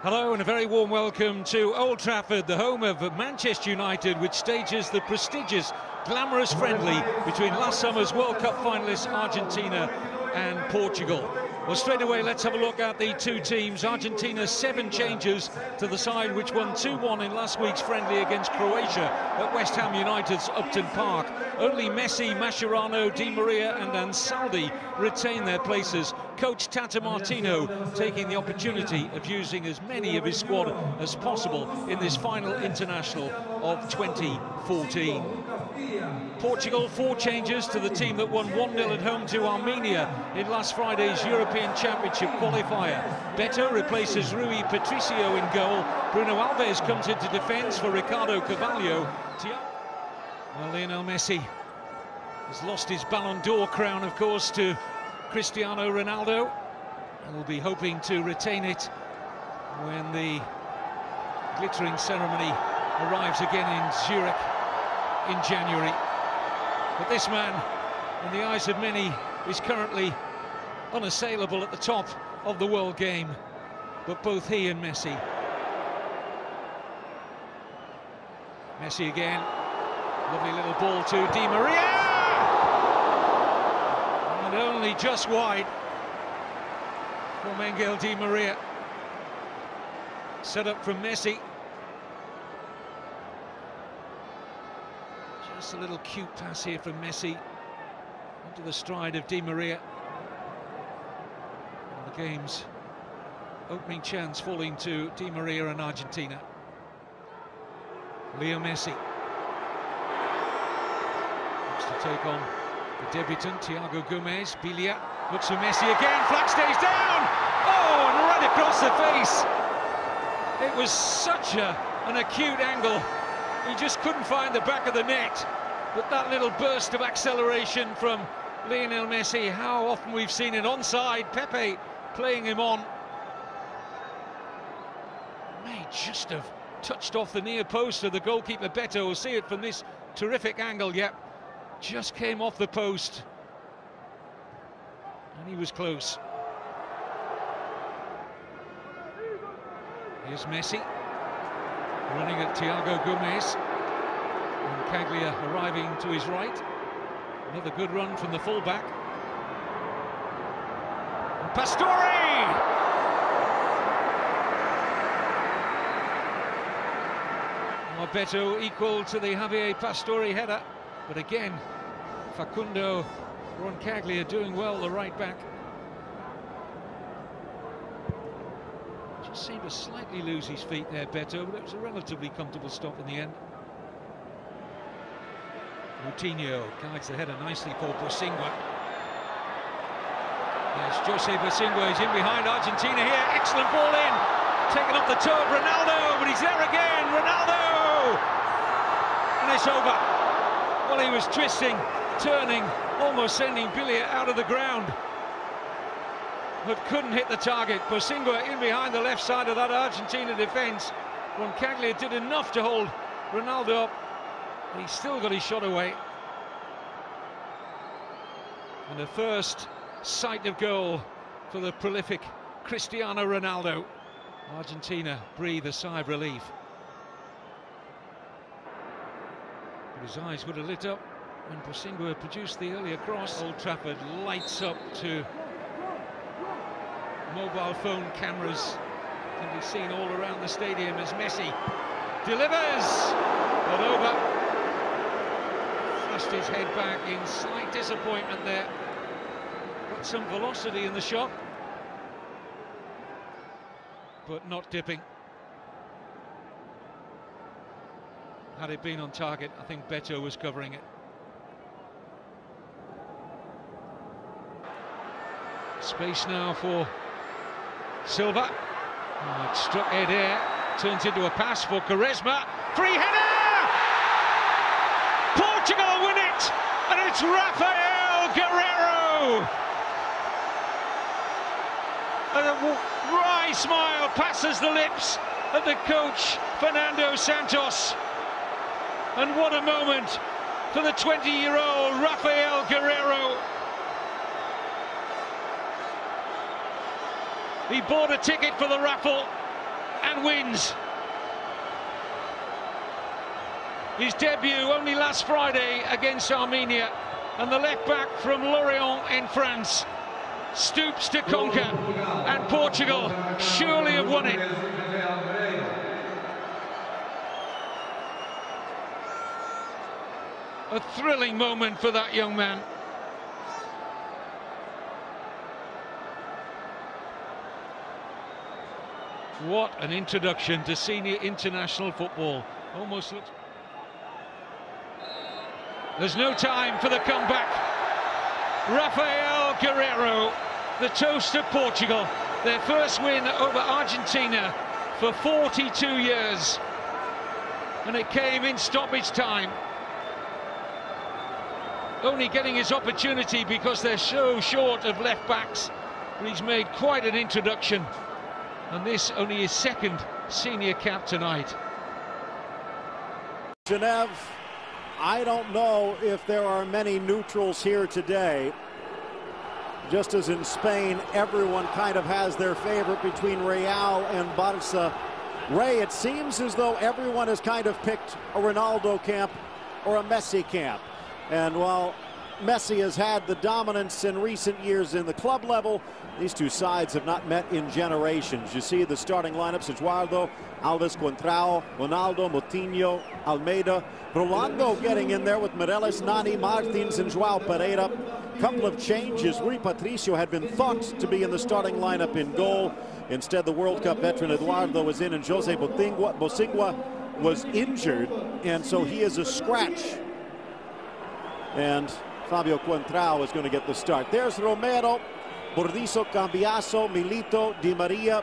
Hello and a very warm welcome to Old Trafford, the home of Manchester United, which stages the prestigious, glamorous friendly between last summer's World Cup finalists Argentina and Portugal. Well, straight away, let's have a look at the two teams. Argentina, 7 changes to the side which won 2-1 in last week's friendly against Croatia at West Ham United's Upton Park. Only Messi, Mascherano, Di Maria and Ansaldi retain their places. Coach Tata Martino taking the opportunity of using as many of his squad as possible in this final international of 2014. Portugal, 4 changes to the team that won 1-0 at home to Armenia in last Friday's European Championship qualifier. Beto replaces Rui Patricio in goal. Bruno Alves comes into defence for Ricardo Carvalho. Well, Lionel Messi has lost his Ballon d'Or crown, of course, to Cristiano Ronaldo, and will be hoping to retain it when the glittering ceremony arrives again in Zurich in January. But this man, in the eyes of many, is currently unassailable at the top of the world game. But both he and Messi again, lovely little ball to Di Maria, and only just wide from Angel Di Maria. Set up from Messi. Just a little cute pass here from Messi into the stride of Di Maria. And the game's opening chance falling to Di Maria and Argentina. Leo Messi looks to take on the debutant Thiago Gomez. Biglia looks for Messi again, flag stays down! Oh, and right across the face! It was such an acute angle. He just couldn't find the back of the net. But that little burst of acceleration from Lionel Messi, how often we've seen it onside, Pepe playing him on. May just have touched off the near post of the goalkeeper. Beto will see it from this terrific angle. Yep, just came off the post. And he was close. Here's Messi, running at Thiago Gomez. And Caglia arriving to his right. Another good run from the fullback. And Pastore! Well, Beto equal to the Javier Pastore header. But again, Facundo Roncaglia doing well, the right back. Just seemed to slightly lose his feet there, Beto, but it was a relatively comfortable stop in the end. Coutinho guides the header nicely for Bosingwa. Yes, Jose Bosingwa is in behind Argentina here. Excellent ball in. Taken off the toe of Ronaldo, but he's there again. Ronaldo! And it's over. Well, he was twisting, turning, almost sending Biglia out of the ground, but couldn't hit the target. Bosingwa in behind the left side of that Argentina defence. Roncaglia did enough to hold Ronaldo up, but he's still got his shot away. And the first sight of goal for the prolific Cristiano Ronaldo. Argentina breathe a sigh of relief. But his eyes would have lit up when Bosingwa produced the earlier cross. Old Trafford lights up to mobile phone cameras. Can be seen all around the stadium as Messi delivers, but over. Flushed his head back in slight disappointment there. Got some velocity in the shot, but not dipping. Had it been on target, I think Beto was covering it. Space now for Silva. Oh, it struck head air, turns into a pass for Quaresma. Free header! Portugal win it, and it's Rafael Guerreiro. And a wry smile passes the lips of the coach, Fernando Santos. And what a moment for the 20-year-old Rafael Guerreiro. He bought a ticket for the raffle and wins. His debut only last Friday against Armenia, and the left-back from Lorient in France stoops to conquer, and Portugal surely have won it. A thrilling moment for that young man. What an introduction to senior international football. Almost looks... There's no time for the comeback. Rafael Guerreiro, the toast of Portugal. Their first win over Argentina for 42 years. And it came in stoppage time. Only getting his opportunity because they're so short of left backs. But he's made quite an introduction. And this only his second senior cap tonight. Genève, I don't know if there are many neutrals here today. Just as in Spain, everyone kind of has their favorite between Real and Barça. Ray, it seems as though everyone has kind of picked a Ronaldo camp or a Messi camp. And while Messi has had the dominance in recent years in the club level, these two sides have not met in generations. You see the starting lineups: Eduardo, Alves, Contrao, Ronaldo, Moutinho, Almeida. Rolando getting in there with Meireles, Nani, Martins, and Joao Pereira. A couple of changes. Rui Patricio had been thought to be in the starting lineup in goal. Instead, the World Cup veteran Eduardo was in, and Jose Bosingwa was injured, and so he is a scratch. And Fabio Contrao is going to get the start. There's Romero, Burdizo, Cambiaso, Milito, Di Maria,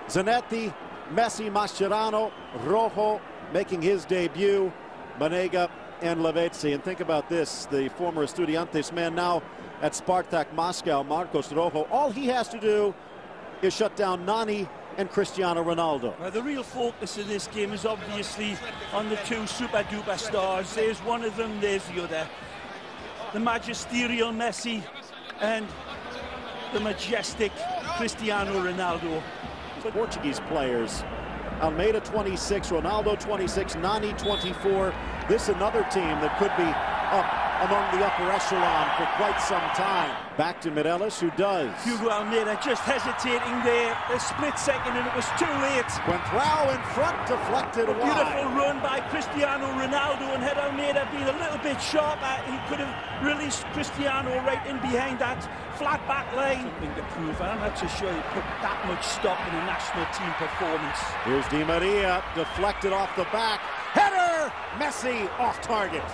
Zanetti, Messi, Mascherano, Rojo making his debut, Banega and Lavezzi. And think about this, the former Estudiantes man now at Spartak Moscow, Marcos Rojo. All he has to do is shut down Nani and Cristiano Ronaldo. Well, the real focus of this game is obviously on the two super-duper stars. There's one of them, there's the other. The magisterial Messi and the majestic Cristiano Ronaldo. But Portuguese players, Almeida 26, Ronaldo 26, Nani 24. This another team that could be up among the upper echelon for quite some time. Back to Meireles, who does. Hugo Almeida just hesitating there, a split second, and it was too late. Contrao in front, deflected wide. Beautiful run by Cristiano Ronaldo, and had Almeida been a little bit sharper, he could have released Cristiano right in behind that flat back line. Something to prove, and I'm not so sure he put that much stock in a national team performance. Here's Di Maria, deflected off the back. Header! Messi off target.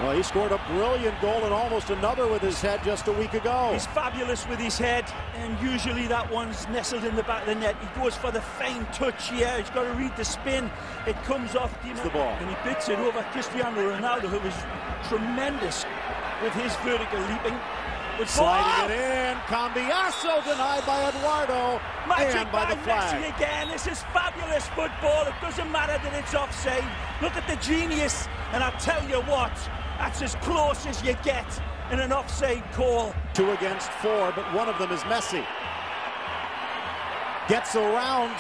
Well, he scored a brilliant goal and almost another with his head just a week ago. He's fabulous with his head, and usually that one's nestled in the back of the net. He goes for the fine touch here. He's got to read the spin. It comes off the ball, and he bits it over Cristiano Ronaldo, who was tremendous with his vertical leaping. Sliding it in, Cambiaso denied by Eduardo, and by the flag. Messi again. This is fabulous football. It doesn't matter that it's offside. Look at the genius, and I'll tell you what, that's as close as you get in an offside call. 2 against 4, but one of them is Messi. Gets around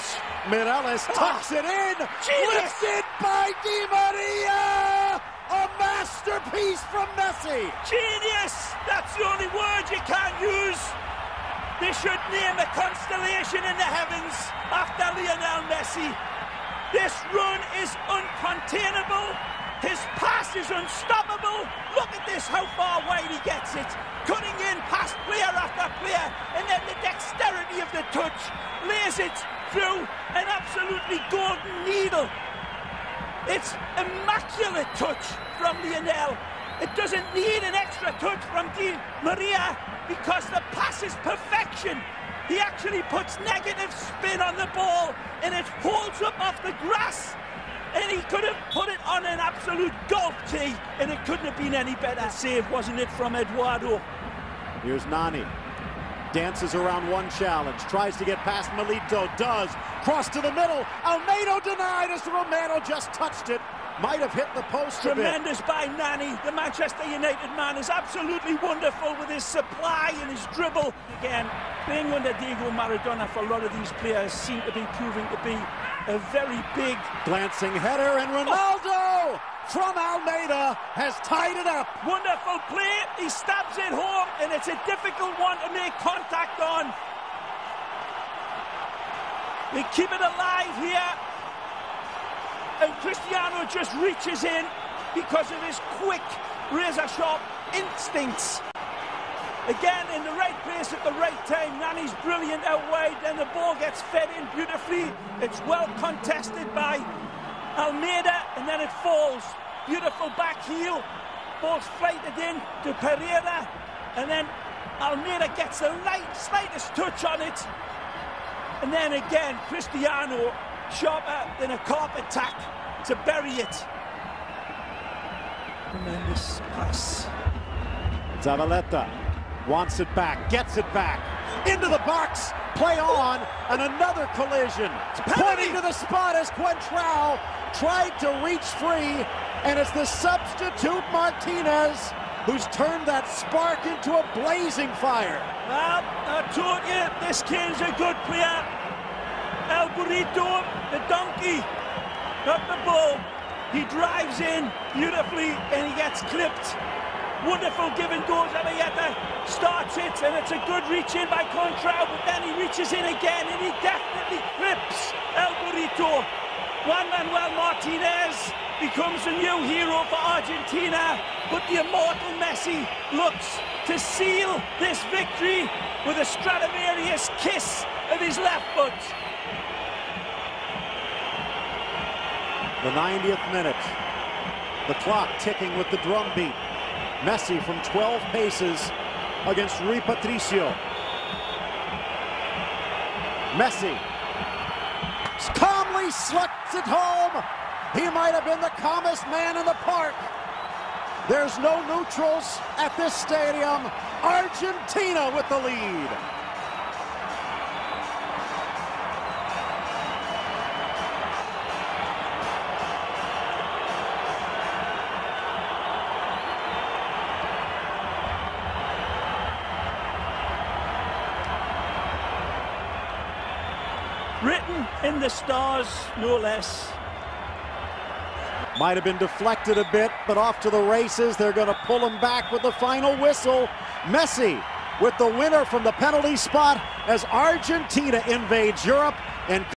Meireles, tucks it in, lifted by Di Maria! A masterpiece from Messi! Genius! That's the only word you can't use. They should name a constellation in the heavens after Lionel Messi. This run is uncontainable. His pass is unstoppable. Look at this, how far wide he gets it. Cutting in past player after player, and then the dexterity of the touch lays it through an absolutely golden needle. It's immaculate touch from Lionel. It doesn't need an extra touch from Di Maria because the pass is perfection. He actually puts negative spin on the ball and it holds up off the grass. And he could have put it on an absolute golf tee and it couldn't have been any better. Save, wasn't it, from Eduardo? Here's Nani. Dances around one challenge, tries to get past Milito, does. Cross to the middle, Almeida denied as Romero just touched it. Might have hit the post a bit. Tremendous by Nani. The Manchester United man is absolutely wonderful with his supply and his dribble. Again, playing under Diego Maradona for a lot of these players seem to be proving to be a very big... Glancing header, and Ronaldo from Almeida has tied it up. Wonderful play. He stabs it home, and it's a difficult one to make contact on. They keep it alive here. And Cristiano just reaches in because of his quick, razor-sharp instincts. Again, in the right place at the right time. Nani's brilliant out wide, then the ball gets fed in beautifully. It's well contested by Almeida, and then it falls. Beautiful back heel. Ball's flighted in to Pereira, and then Almeida gets the slightest touch on it. And then again, Cristiano, sharper than a carpet tack to bury it. Tremendous pass. Zavaleta wants it back, gets it back, into the box, play on, and another collision. Pointing to the spot as Coentrão tried to reach free, and it's the substitute Martinez who's turned that spark into a blazing fire. Well, I told you, this kid's a good player. El Burrito, the donkey, not the bull. He drives in beautifully and he gets clipped. Wonderful give and goes. Arieta starts it, and it's a good reach in by Coentrão, but then he reaches in again and he definitely clips El Burrito. Juan Manuel Martinez becomes a new hero for Argentina, but the immortal Messi looks to seal this victory with a Stradivarius kiss of his left foot. The 90th minute. The clock ticking with the drum beat. Messi from 12 paces against Rui Patricio. Messi calmly slugs it home. He might have been the calmest man in the park. There's no neutrals at this stadium. Argentina with the lead. Written in the stars, no less. Might have been deflected a bit, but off to the races. They're going to pull him back with the final whistle. Messi with the winner from the penalty spot as Argentina invades Europe and